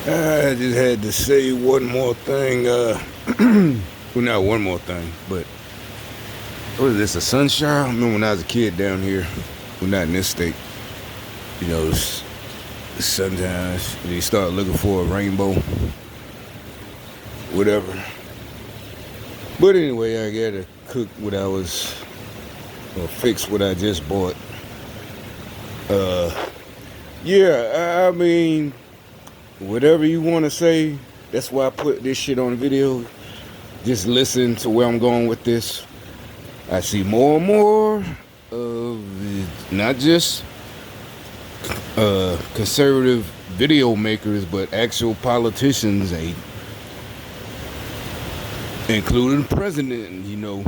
I just had to say one more thing. Well, not one more thing, but what is this? A sunshine? I remember when I was a kid down here. Well, not in this state. You know, sometimes you start looking for a rainbow, whatever. But anyway, I gotta cook what I was, or fix what I just bought. Uh, yeah, I mean, whatever you want to say. That's why I put this shit on video. Just listen to where I'm going with this. I see more and more of not just conservative video makers, but actual politicians, including the president, you know.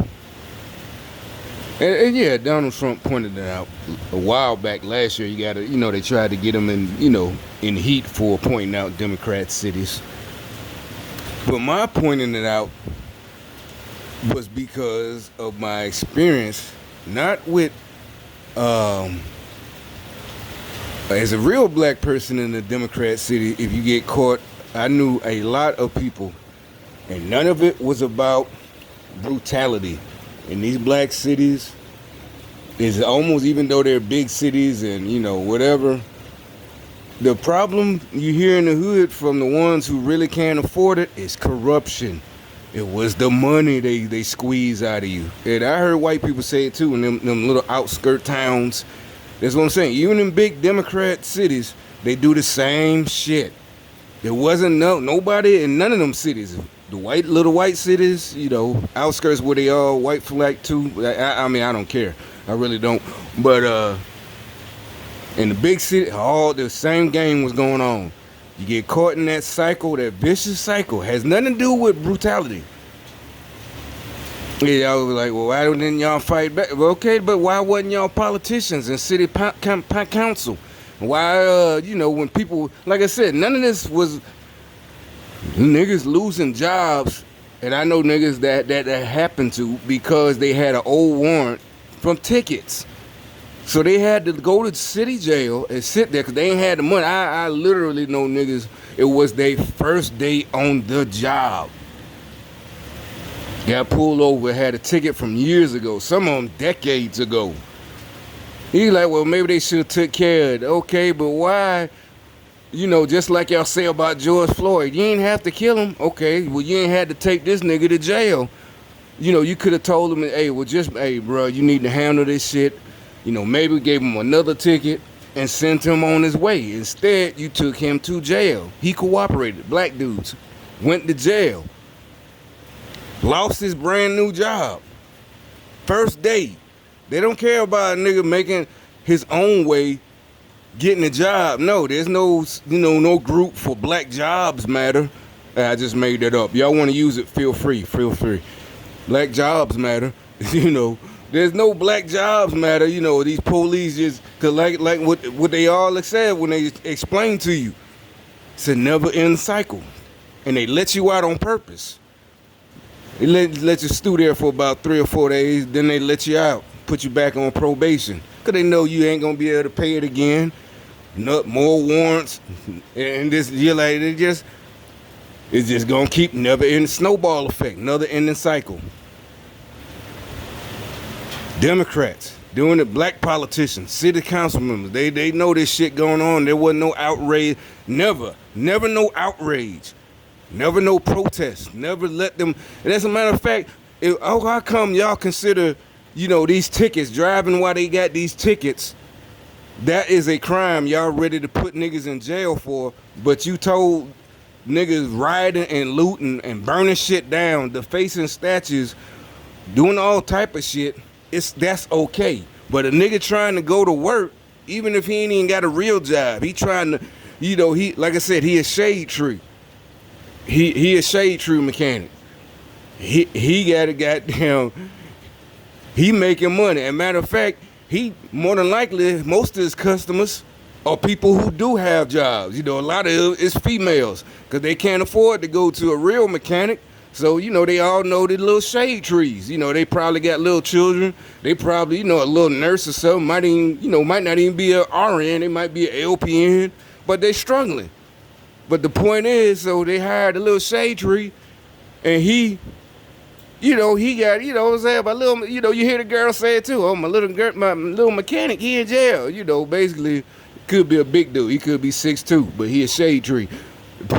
And yeah, Donald Trump pointed it out a while back last year. You gotta, they tried to get him in heat for pointing out Democrat cities. But my pointing it out was because of my experience, not with, as a real black person in a Democrat city, if you get caught, I knew a lot of people, and none of it was about brutality. In these black cities, is almost, even though they're big cities and whatever, the problem you hear in the hood from the ones who really can't afford it is corruption. It was the money they squeeze out of you. And I heard white people say it too in them little outskirt towns. That's what I'm saying. Even in big Democrat cities, they do the same shit. There wasn't nobody in none of them cities. The little white cities, outskirts where they all white flag too. I mean, I don't care. I really don't. But in the big city, all the same game was going on. You get caught in that cycle, that vicious cycle. Has nothing to do with brutality. Yeah, I was like, well, why didn't y'all fight back? Well, okay, but why wasn't y'all politicians and city council? Why, when people, like I said, none of this was niggas losing jobs. And I know niggas that happened to because they had an old warrant from tickets. So they had to go to city jail and sit there because they ain't had the money. I literally know niggas, it was their first day on the job. Got pulled over, had a ticket from years ago, some of them decades ago. He like, well, maybe they should have took care of it. Okay, but why? Just like y'all say about George Floyd, you ain't have to kill him. Okay, well, you ain't had to take this nigga to jail. You could have told him, hey, bro, you need to handle this shit. Maybe gave him another ticket and sent him on his way. Instead, you took him to jail. He cooperated. Black dudes went to jail. Lost his brand new job. First day. They don't care about a nigga making his own way, getting a job. No, there's no group for Black Jobs Matter. I just made that up. Y'all want to use it, feel free. Black Jobs Matter. There's no Black Jobs Matter. These police just, cause like what they all said when they explain to you, it's a never end cycle, and they let you out on purpose. They let you stew there for about 3 or 4 days, then they let you out, put you back on probation, cause they know you ain't gonna be able to pay it again. More warrants, and this you're like it's just gonna keep never ending snowball effect, another ending cycle. Democrats doing it, black politicians, city council members, they know this shit going on. There wasn't no outrage, never no outrage, never no protest, never let them. And as a matter of fact, how come y'all consider, these tickets, driving while they got these tickets, that is a crime y'all ready to put niggas in jail for, but you told niggas rioting and looting and burning shit down, defacing statues, doing all type of shit, that's okay. But a nigga trying to go to work, even if he ain't even got a real job, he trying to, he, like I said, he a shade tree. He a shade tree mechanic. He got a goddamn, he making money. As a matter of fact, he more than likely, most of his customers are people who do have jobs. A lot of it is females because they can't afford to go to a real mechanic. So, they all know the little shade trees. They probably got little children. They probably, a little nurse or something. Might not even be an RN. They might be an LPN, but they struggling. But the point is, so they hired a little shade tree, and he, he got, what I'm saying, my little, you hear the girl say it too. Oh, my little girl, my little mechanic, he in jail. Basically, could be a big dude. He could be 6'2", but he a shade tree.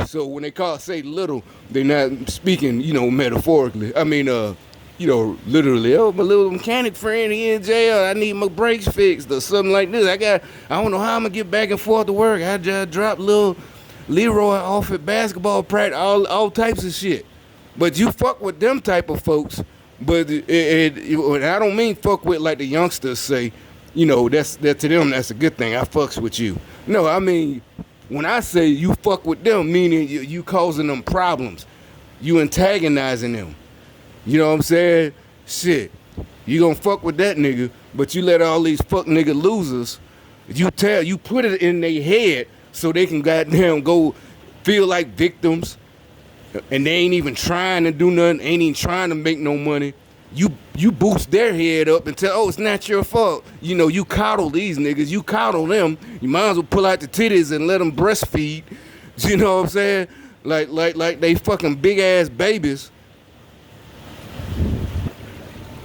So when they say little, they're not speaking, metaphorically. I mean, literally. Oh, my little mechanic friend, he in jail. I need my brakes fixed or something like this. I don't know how I'm gonna get back and forth to work. I just dropped little Leroy off at basketball practice, all types of shit. But you fuck with them type of folks. But I don't mean fuck with like the youngsters say. That to them that's a good thing. I fucks with you. No, I mean when I say you fuck with them, meaning you causing them problems, you antagonizing them. You know what I'm saying? Shit, you gonna fuck with that nigga, but you let all these fuck nigga losers. You put it in their head so they can goddamn go feel like victims, and they ain't even trying to do nothing, ain't even trying to make no money. You boost their head up and tell, oh, it's not your fault. You coddle these niggas, you coddle them. You might as well pull out the titties and let them breastfeed. You know what I'm saying? Like they fucking big ass babies.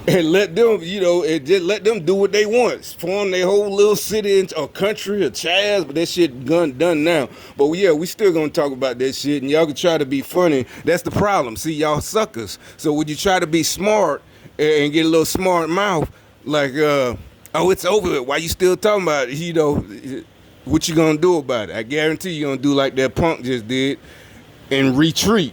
And let them, and just let them do what they want. Form their whole little city or country or Chaz, but that shit done now. But yeah, we still gonna talk about that shit, and y'all can try to be funny. That's the problem. See, y'all suckers. So when you try to be smart and get a little smart mouth, like, oh, it's over with. Why you still talking about it? What you gonna do about it? I guarantee you gonna do like that punk just did and retreat.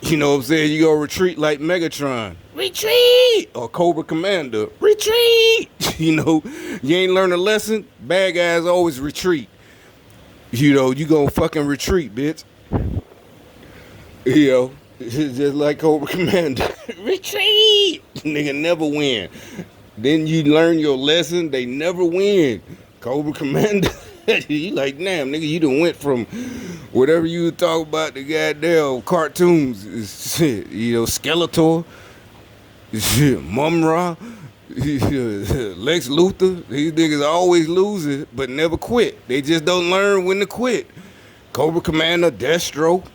You know what I'm saying? You gonna retreat like Megatron. Retreat! Or Cobra Commander. Retreat! You ain't learned a lesson. Bad guys always retreat. You gonna fucking retreat, bitch. Just like Cobra Commander. Retreat! Nigga never win. Then you learn your lesson. They never win. Cobra Commander. You like, damn, nigga, you done went from whatever you talk about the goddamn cartoons, shit, Skeletor, shit, Mumra, Lex Luthor. These niggas always losing, but never quit. They just don't learn when to quit. Cobra Commander, Deathstroke,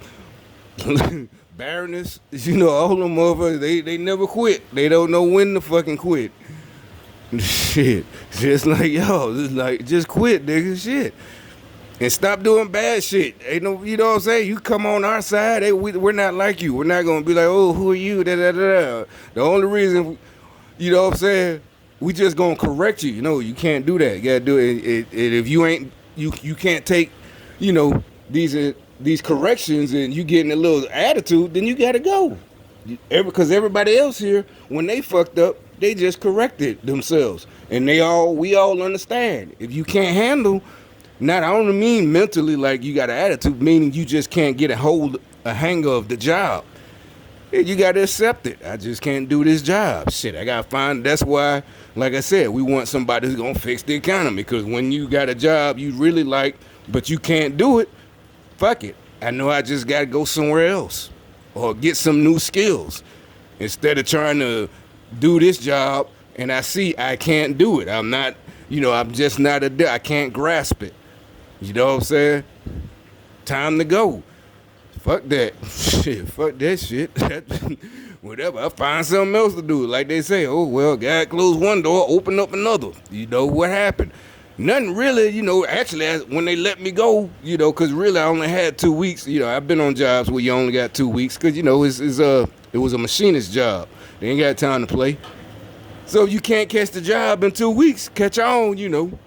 Baroness, all them motherfuckers, they never quit. They don't know when to fucking quit. Shit, just like just quit, nigga. Shit, and stop doing bad shit. Ain't no, you know what I'm saying? You come on our side, we're not like you. We're not gonna be like, oh, who are you? Da da da. The only reason, you know what I'm saying? We just gonna correct you. You can't do that. You gotta do it. If you ain't, you can't take, these corrections, and you getting a little attitude, then you gotta go. Because everybody else here, when they fucked up, they just corrected themselves, and we all understand. If you can't handle, I don't mean mentally like you got an attitude, meaning you just can't get a hang of the job. You got to accept it. I just can't do this job. Shit, I got to find. That's why, like I said, we want somebody who's gonna fix the economy. Because when you got a job you really like, but you can't do it, fuck it. I know I just got to go somewhere else or get some new skills instead of trying to do this job, and I see I can't do it. I'm not, I'm just not I can't grasp it. You know what I'm saying? Time to go. Fuck that. Shit, fuck that shit. Whatever, I'll find something else to do. Like they say, oh, well, God closed one door, open up another. What happened? Nothing really, actually, when they let me go, because really I only had 2 weeks. I've been on jobs where you only got 2 weeks because, it was a machinist job. They ain't got time to play. So you can't catch the job in 2 weeks. Catch on,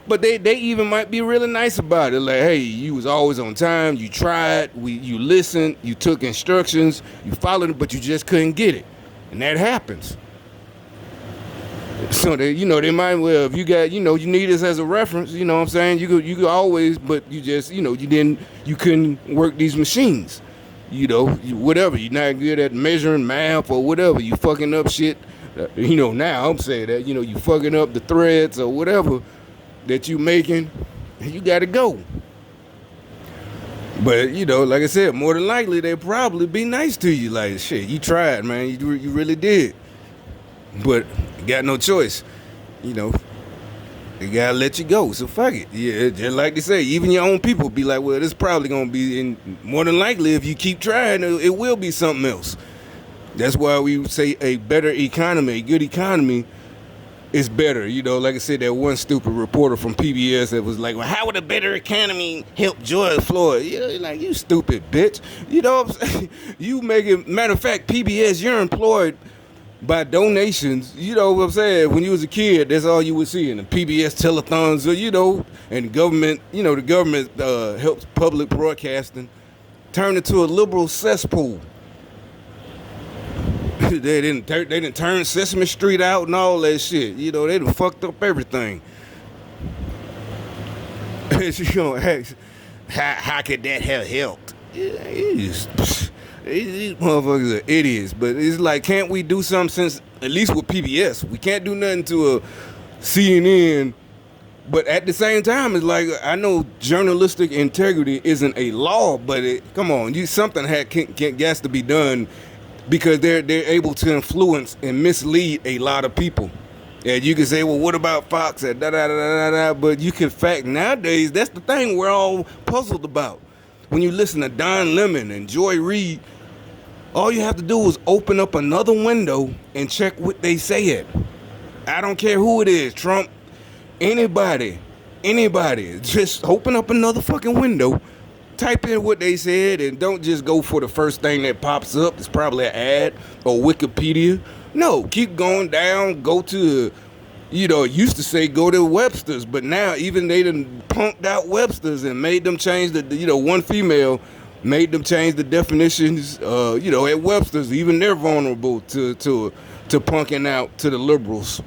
But they even might be really nice about it. Like, hey, you was always on time. You tried. You listened. You took instructions. You followed it, but you just couldn't get it. And that happens. So they might, well, if you got, you need us as a reference, you know what I'm saying? You could always, but you just, you couldn't work these machines. Whatever, you're not good at measuring math or whatever, you fucking up shit. Now I'm saying that, you fucking up the threads or whatever that you making, you gotta go. But, like I said, more than likely, they'll probably be nice to you. Like, shit, you tried, man, you really did. But got no choice, They gotta let you go. So fuck it. Yeah, just like they say, even your own people be like, well, this probably gonna be in more than likely if you keep trying, it will be something else. That's why we say a better economy, a good economy is better. You know, like I said, that one stupid reporter from PBS that was like, well, how would a better economy help George Floyd? You know, like, you stupid bitch. You know what I'm saying? You make it, matter of fact, PBS, you're employed by donations. You know what I'm saying? When you was a kid, that's all you would see in the PBS telethons, or, you know, and the government, you know, the government helps public broadcasting turn into a liberal cesspool. They didn't turn Sesame Street out and all that shit. You know, they done fucked up everything. You know, how could that have helped? Yeah, these motherfuckers are idiots. But it's like, can't we do something since, at least with PBS, we can't do nothing to a CNN. But at the same time, it's like, I know journalistic integrity isn't a law, but come on, something has to be done, because they're able to influence and mislead a lot of people. And you can say, well, what about Fox? And da da da da da. But you can fact nowadays, that's the thing we're all puzzled about. When you listen to Don Lemon and Joy Reid, all you have to do is open up another window and check what they say it. I don't care who it is, Trump, anybody. Just open up another fucking window, type in what they said, and don't just go for the first thing that pops up. It's probably an ad or Wikipedia. No, keep going down, go to, you know, it used to say go to Webster's, but now even they done punked out Webster's and made them change the, you know, one female made them change the definitions, you know, at Webster's. Even they're vulnerable to punking out to the liberals.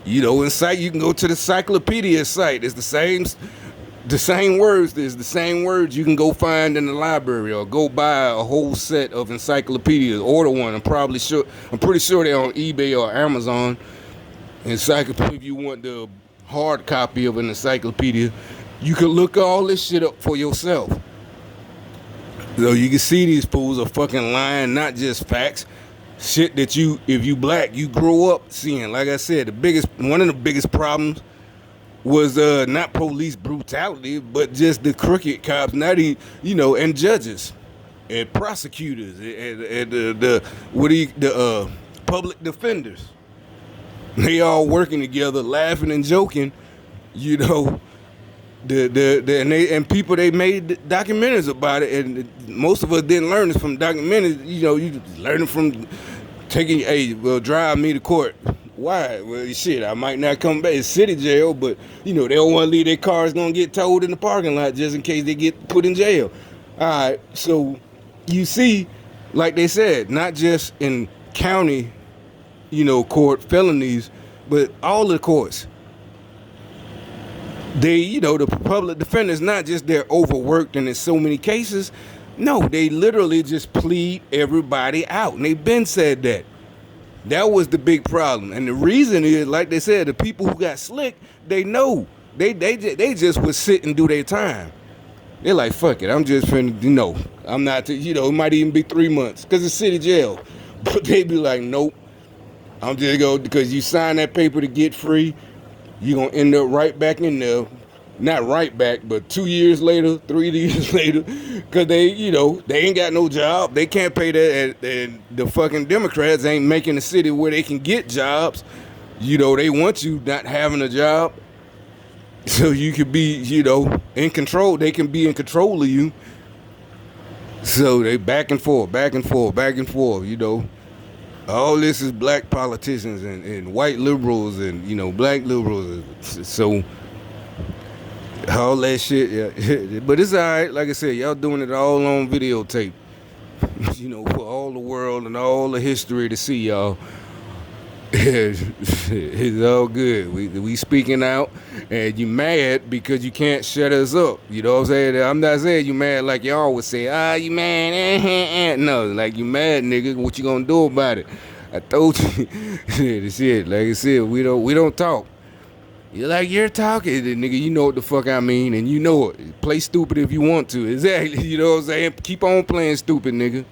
You know, you can go to the encyclopedia site. It's the same words. There's the same words you can go find in the library, or go buy a whole set of encyclopedias. Order one. I'm pretty sure they're on eBay or Amazon. Encyclopedia. If you want the hard copy of an encyclopedia, you can look all this shit up for yourself. So you can see these fools are fucking lying, not just facts. Shit that if you black, you grow up seeing. Like I said, one of the biggest problems was not police brutality, but just the crooked cops, and judges and prosecutors and the public defenders. They all working together, laughing and joking, you know. And people, they made documentaries about it, and most of us didn't learn this from documentaries. You know, you learn it from drive me to court. Why? Well, shit, I might not come back. It's city jail, but, you know, they don't want to leave their cars going to get towed in the parking lot just in case they get put in jail. All right, so you see, like they said, not just in county, you know, court felonies, but all the courts. They, you know, the public defenders, not just they're overworked and in so many cases. No, they literally just plead everybody out. And they've been said that. That was the big problem. And the reason is, like they said, the people who got slick, they know. They just would sit and do their time. They're like, fuck it, I'm just finna, you know, I'm not, you know, it might even be 3 months because it's city jail. But they be like, nope, I'm just going, because you sign that paper to get free, you're going to end up right back in there. Not right back, but 2 years later, 3 years later, because they, you know, they ain't got no job. They can't pay that, and the fucking Democrats ain't making a city where they can get jobs. You know, they want you not having a job so you can be, you know, in control. They can be in control of you. So they back and forth, you know. All this is black politicians and white liberals and, you know, black liberals. So all that shit, yeah. But it's all right. Like I said, y'all doing it all on videotape, you know, for all the world and all the history to see, y'all. It's all good. We speaking out, and you mad because you can't shut us up. You know what I'm saying? I'm not saying you mad like y'all would say, you mad? No, like, you mad, nigga. What you gonna do about it? I told you. Shit, like I said, we don't talk. You're like, you're talking, nigga, you know what the fuck I mean, and you know it. Play stupid if you want to. Exactly, you know what I'm saying? Keep on playing stupid, nigga.